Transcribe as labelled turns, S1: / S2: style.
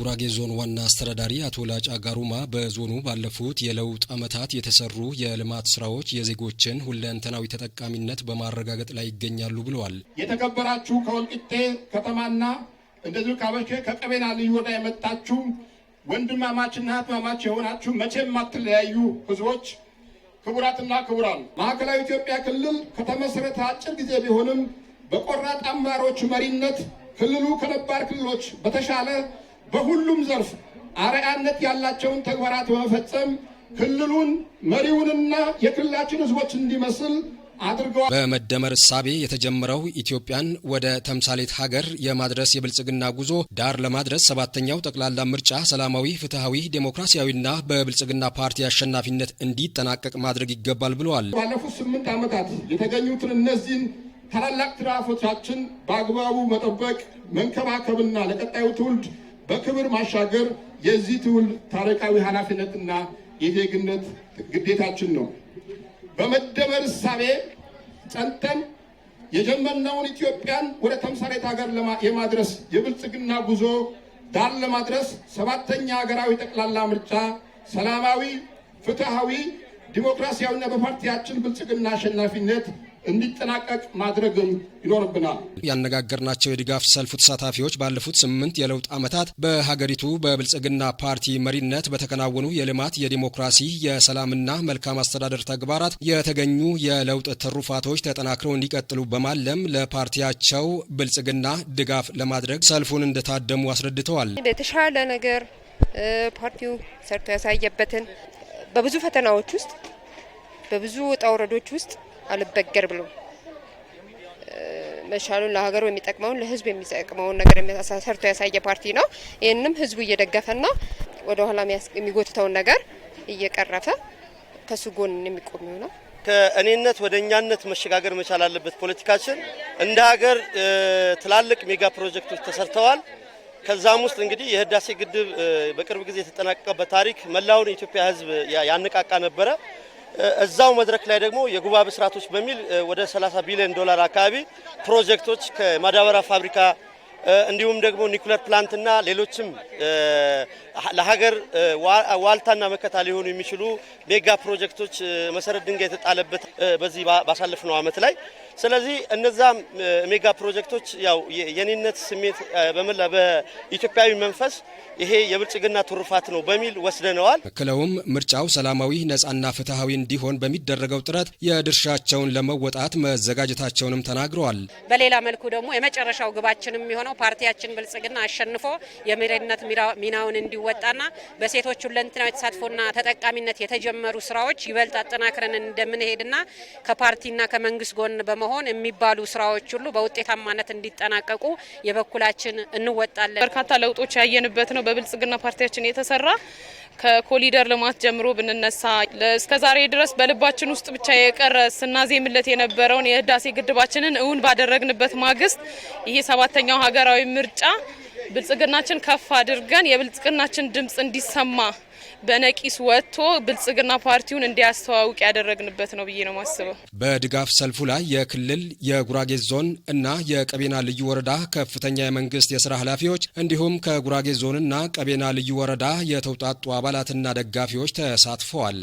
S1: የጉራጌ ዞን ዋና አስተዳዳሪ አቶ ላጫ ጋሩማ በዞኑ ባለፉት የለውጥ ዓመታት የተሰሩ የልማት ስራዎች የዜጎችን ሁለንተናዊ ተጠቃሚነት በማረጋገጥ ላይ ይገኛሉ ብለዋል።
S2: የተከበራችሁ ከወልቂጤ ከተማና እንደዚሁ ካበሼ ከቀቤና ልዩ ወረዳ የመጣችሁ ወንድማማችና እህትማማች የሆናችሁ መቼም አትለያዩ ህዝቦች፣ ክቡራትና ክቡራን፣ ማዕከላዊ ኢትዮጵያ ክልል ከተመሰረተ አጭር ጊዜ ቢሆንም በቆራጥ አመራሮች መሪነት ክልሉ ከነባር ክልሎች በተሻለ በሁሉም ዘርፍ አርአያነት ያላቸውን ተግባራት በመፈጸም ክልሉን መሪውንና የክልላችን ህዝቦች እንዲመስል አድርገዋል።
S1: በመደመር እሳቤ የተጀመረው ኢትዮጵያን ወደ ተምሳሌት ሀገር የማድረስ የብልጽግና ጉዞ ዳር ለማድረስ ሰባተኛው ጠቅላላ ምርጫ ሰላማዊ፣ ፍትሃዊ፣ ዴሞክራሲያዊና በብልጽግና ፓርቲ አሸናፊነት እንዲጠናቀቅ ማድረግ ይገባል ብለዋል።
S2: ባለፉት 8 ዓመታት የተገኙትን እነዚህን ታላላቅ ትሩፋቶቻችን በአግባቡ መጠበቅ፣ መንከባከብና ለቀጣዩ ትውልድ በክብር ማሻገር የዚህ ትውልድ ታሪካዊ ኃላፊነትና የዜግነት ግዴታችን ነው። በመደመር እሳቤ ጸንተን የጀመርነውን ኢትዮጵያን ወደ ተምሳሌት ሀገር የማድረስ የብልጽግና ጉዞ ዳር ለማድረስ ሰባተኛ ሀገራዊ ጠቅላላ ምርጫ ሰላማዊ፣ ፍትሃዊ፣ ዲሞክራሲያዊና በፓርቲያችን ብልጽግና አሸናፊነት እንዲጠናቀቅ ማድረግም ይኖርብናል።
S1: ያነጋገርናቸው የድጋፍ ሰልፉ ተሳታፊዎች ባለፉት 8 የለውጥ ዓመታት በሀገሪቱ በብልጽግና ፓርቲ መሪነት በተከናወኑ የልማት፣ የዲሞክራሲ፣ የሰላምና መልካም አስተዳደር ተግባራት የተገኙ የለውጥ ትሩፋቶች ተጠናክረው እንዲቀጥሉ በማለም ለፓርቲያቸው ብልጽግና ድጋፍ ለማድረግ ሰልፉን እንደታደሙ አስረድተዋል።
S3: የተሻለ ነገር ፓርቲው ሰርቶ ያሳየበትን በብዙ ፈተናዎች ውስጥ በብዙ ውጣ ውረዶች ውስጥ አልበገር ብሎ መሻሉን ለሀገሩ የሚጠቅመውን ለህዝብ የሚጠቅመውን ነገር ሰርቶ ያሳየ ፓርቲ ነው። ይህንም ህዝቡ እየደገፈና ወደ ኋላ የሚጎትተውን ነገር እየቀረፈ ከሱ ጎን የሚቆም ነው።
S4: ከእኔነት ወደ እኛነት መሸጋገር መቻል አለበት። ፖለቲካችን እንደ ሀገር ትላልቅ ሜጋ ፕሮጀክቶች ተሰርተዋል። ከዛም ውስጥ እንግዲህ የህዳሴ ግድብ በቅርብ ጊዜ የተጠናቀቀ በታሪክ መላውን የኢትዮጵያ ህዝብ ያነቃቃ ነበረ። እዛው መድረክ ላይ ደግሞ የጉባ ብስራቶች በሚል ወደ 30 ቢሊዮን ዶላር አካባቢ ፕሮጀክቶች ከማዳበሪያ ፋብሪካ እንዲሁም ደግሞ ኒኩሌር ፕላንትና ሌሎችም ለሀገር ዋልታና መከታ ሊሆኑ የሚችሉ ሜጋ ፕሮጀክቶች መሰረት ድንጋይ የተጣለበት በዚህ ባሳለፍነው ዓመት ላይ። ስለዚህ እነዛ ሜጋ ፕሮጀክቶች ያው የኔነት ስሜት በመላ በኢትዮጵያዊ መንፈስ ይሄ የብልጽግና ትሩፋት ነው በሚል ወስደነዋል።
S1: ክለውም ምርጫው ሰላማዊ፣ ነጻና ፍትሃዊ እንዲሆን በሚደረገው ጥረት የድርሻቸውን ለመወጣት መዘጋጀታቸውንም ተናግረዋል።
S5: በሌላ መልኩ ደግሞ የመጨረሻው ግባችንም የሚሆነው ፓርቲያችን ብልጽግና አሸንፎ የመሪነት ሚናውን እንዲወጣና በሴቶች ሁለንተናዊ ተሳትፎና ተጠቃሚነት የተጀመሩ ስራዎች ይበልጥ አጠናክረን እንደምንሄድና ከፓርቲና ከመንግስት ጎን በመሆን የሚባሉ ስራዎች ሁሉ በውጤታማነት እንዲጠናቀቁ የበኩላችን እንወጣለን።
S6: በርካታ ለውጦች ያየንበት ነው በብልጽግና ፓርቲያችን የተሰራ ከኮሊደር ልማት ጀምሮ ብንነሳ እስከዛሬ ድረስ በልባችን ውስጥ ብቻ የቀረ ስናዜምለት የነበረውን የህዳሴ ግድባችንን እውን ባደረግንበት ማግስት ይሄ ሰባተኛው ሀገራዊ ምርጫ ብልጽግናችን ከፍ አድርገን የብልጽግናችን ድምጽ እንዲሰማ በነቂስ ወጥቶ ብልጽግና ፓርቲውን እንዲያስተዋውቅ ያደረግንበት ነው ብዬ ነው ማስበው።
S1: በድጋፍ ሰልፉ ላይ የክልል የጉራጌ ዞን እና የቀቤና ልዩ ወረዳ ከፍተኛ የመንግስት የስራ ኃላፊዎች እንዲሁም ከጉራጌ ዞንና ቀቤና ልዩ ወረዳ የተውጣጡ አባላትና ደጋፊዎች ተሳትፈዋል።